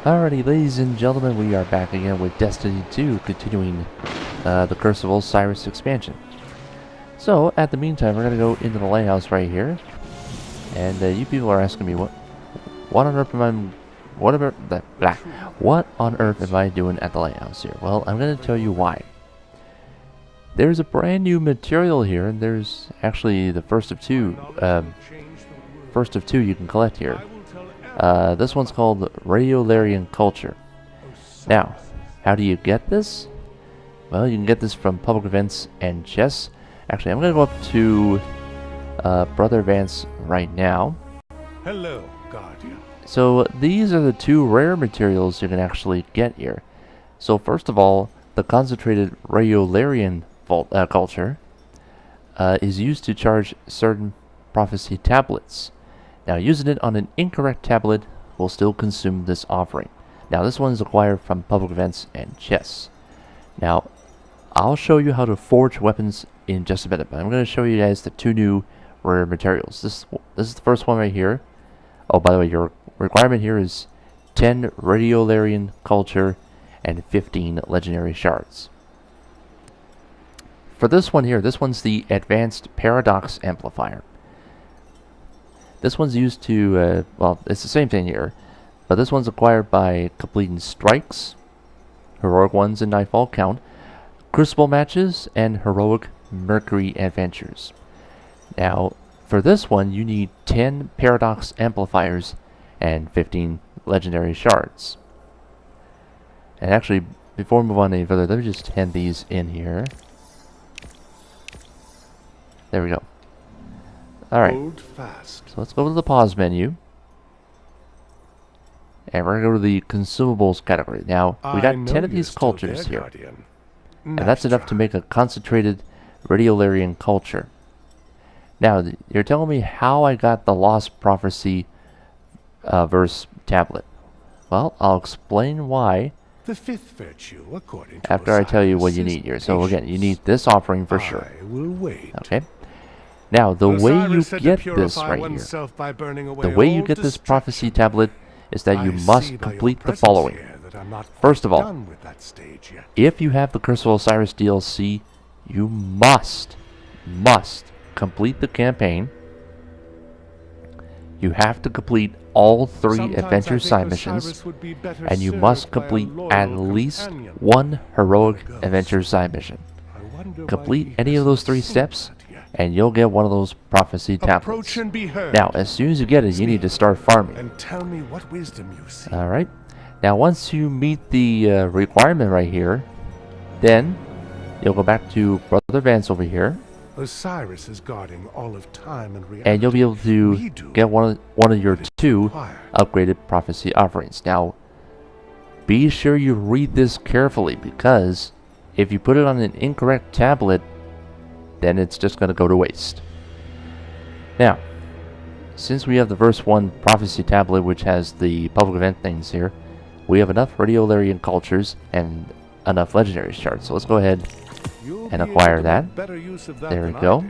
Alrighty, ladies and gentlemen, we are back again with Destiny 2, continuing the Curse of Osiris expansion. So, at the meantime, we're going to go into the Lighthouse right here. And you people are asking me, what on earth am I... What on earth am I doing at the Lighthouse here? Well, I'm going to tell you why. There's a brand new material here, and there's actually the first of two you can collect here. This one's called Radiolarian Culture. Now, how do you get this? Well, you can get this from public events and chests. Actually, I'm going to go up to Brother Vance right now. Hello, Guardian. So these are the two rare materials you can actually get here. So first of all, the concentrated Radiolarian culture is used to charge certain prophecy tablets. Now, using it on an incorrect tablet will still consume this offering. Now, this one is acquired from public events and chests. Now, I'll show you how to forge weapons in just a minute, but I'm going to show you guys the two new rare materials. This is the first one right here. Oh, by the way, your requirement here is 10 Radiolarian culture and 15 legendary shards. For this one here, this one's the advanced paradox amplifier. This one's used to, well, it's the same thing here, but this one's acquired by completing strikes, heroic ones in Nightfall count, crucible matches, and heroic Mercury adventures. Now, for this one, you need 10 paradox amplifiers and 15 legendary shards. And actually, before we move on any further, let me just hand these in here. There we go. Alright, so let's go to the pause menu. And we're going to go to the consumables category. Now, we got 10 of these cultures here. And that's enough to make a concentrated Radiolarian culture. Now, you're telling me how I got the Lost Prophecy verse tablet. Well, I'll explain why the fifth virtue, according to after I tell you what you need here. So again, you need this offering for sure. I will wait. Okay. Now, the way you get this right here, the way you get this prophecy tablet is that you must complete the following. First of all, if you have the Curse of Osiris DLC, you must complete the campaign. You have to complete all 3 adventure side missions, and you must complete at least 1 heroic adventure side mission. Complete any of those 3 steps, and you'll get one of those prophecy tablets. Now, as soon as you get it, you need to start farming. And tell me what wisdom you see. Alright. Now, once you meet the requirement right here, then you'll go back to Brother Vance over here. Osiris is guarding all of time and reality. And you'll be able to get one of your 2 upgraded prophecy offerings. Now, be sure you read this carefully, because if you put it on an incorrect tablet, then it's just going to go to waste. Now, since we have the verse 1 prophecy tablet, which has the public event things here, we have enough Radiolarian cultures and enough legendary shards. So let's go ahead and acquire that. There we go.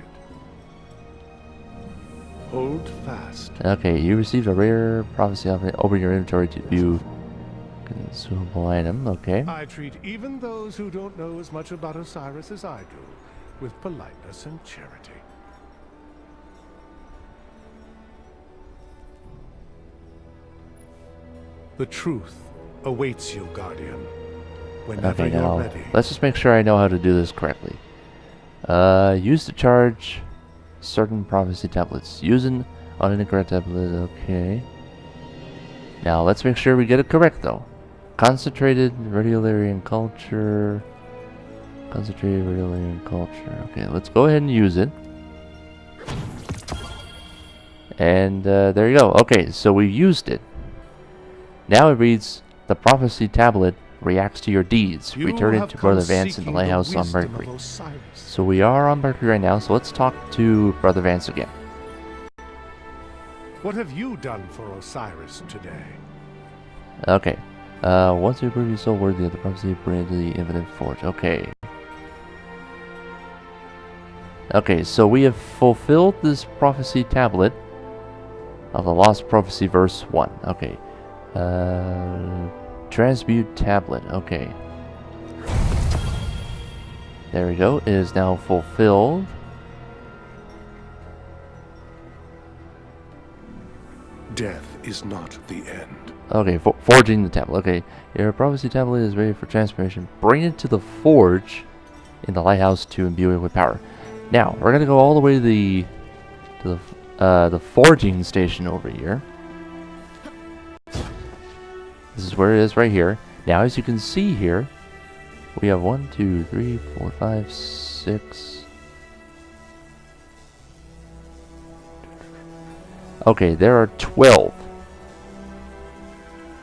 Hold fast. Okay, you received a rare prophecy offering. Open your inventory to view consumable item. Okay. I treat even those who don't know as much about Osiris as I do with politeness and charity. The truth awaits you, Guardian. Whenever Okay, you're now ready. let's just make sure I know how to do this correctly. Use to charge certain prophecy tablets. Using on an incorrect tablet. Okay. Now let's make sure we get it correct though. Concentrated Radiolarian culture. Concentrated Radiolarian culture. Okay, let's go ahead and use it. And there you go. Okay, so we've used it. Now it reads, the prophecy tablet reacts to your deeds. Return it to Brother Vance in the Lighthouse on Mercury. So we are on Mercury right now, so let's talk to Brother Vance again. What have you done for Osiris today? Okay. Once you prove you so worthy of the prophecy, bring it to the infinite forge. Okay. Okay, so we have fulfilled this prophecy tablet of the Lost Prophecy verse 1. Okay. Transmute tablet. Okay. There we go. It is now fulfilled. Death is not the end. Okay, forging the tablet. Okay, your prophecy tablet is ready for transformation. Bring it to the forge in the lighthouse to imbue it with power. Now we're gonna go all the way to the forging station over here. This is where it is right here. Now, as you can see here, we have 1, 2, 3, 4, 5, 6. Okay, there are 12.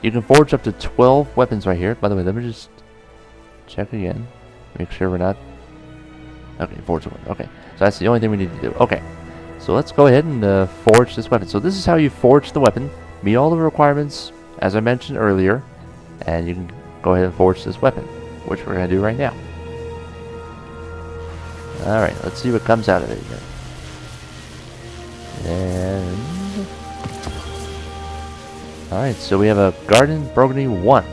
You can forge up to 12 weapons right here. By the way, let me just check again. Make sure we're not... Okay, forge one. Okay, so that's the only thing we need to do. Okay, so let's go ahead and forge this weapon. So this is how you forge the weapon. Meet all the requirements, as I mentioned earlier, and you can go ahead and forge this weapon, which we're going to do right now. Alright, let's see what comes out of it here. And... Alright, so we have a Garden Burgundy 1.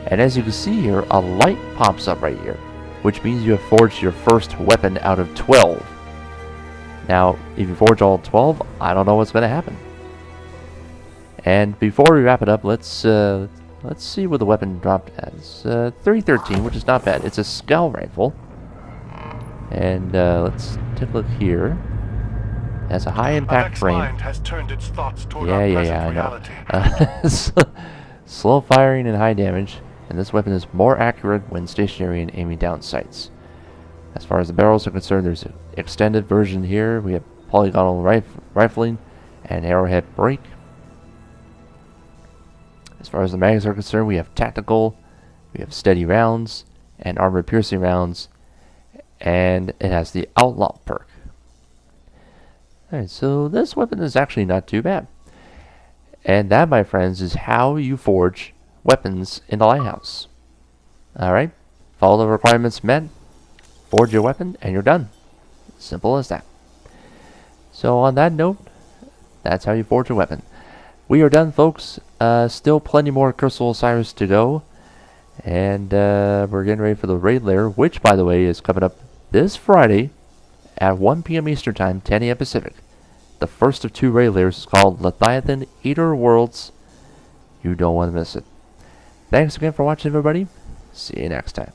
And as you can see here, a light pops up right here, which means you have forged your first weapon out of 12. Now, if you forge all 12, I don't know what's going to happen. And before we wrap it up, let's see what the weapon dropped as. 313, which is not bad. It's a scout rifle. And let's take a look here. It has a high impact frame. Has turned its thoughts toward Yeah, I know. Slow firing and high damage. And this weapon is more accurate when stationary and aiming down sights. As far as the barrels are concerned, there's an extended version here. We have polygonal rifling and arrowhead break. As far as the mags are concerned, we have tactical, we have steady rounds, and armor piercing rounds, and it has the outlaw perk. Alright, so this weapon is actually not too bad. And that, my friends, is how you forge weapons in the lighthouse. Alright, follow the requirements met, forge your weapon, and you're done. Simple as that. So on that note, that's how you forge a weapon. We are done, folks. Still plenty more Crystal Osiris to go. And we're getting ready for the raid lair, which, by the way, is coming up this Friday at 1 p.m. Eastern Time, 10 a.m. Pacific. The first of 2 raid lairs is called Leviathan Eater Worlds. You don't want to miss it. Thanks again for watching, everybody. See you next time.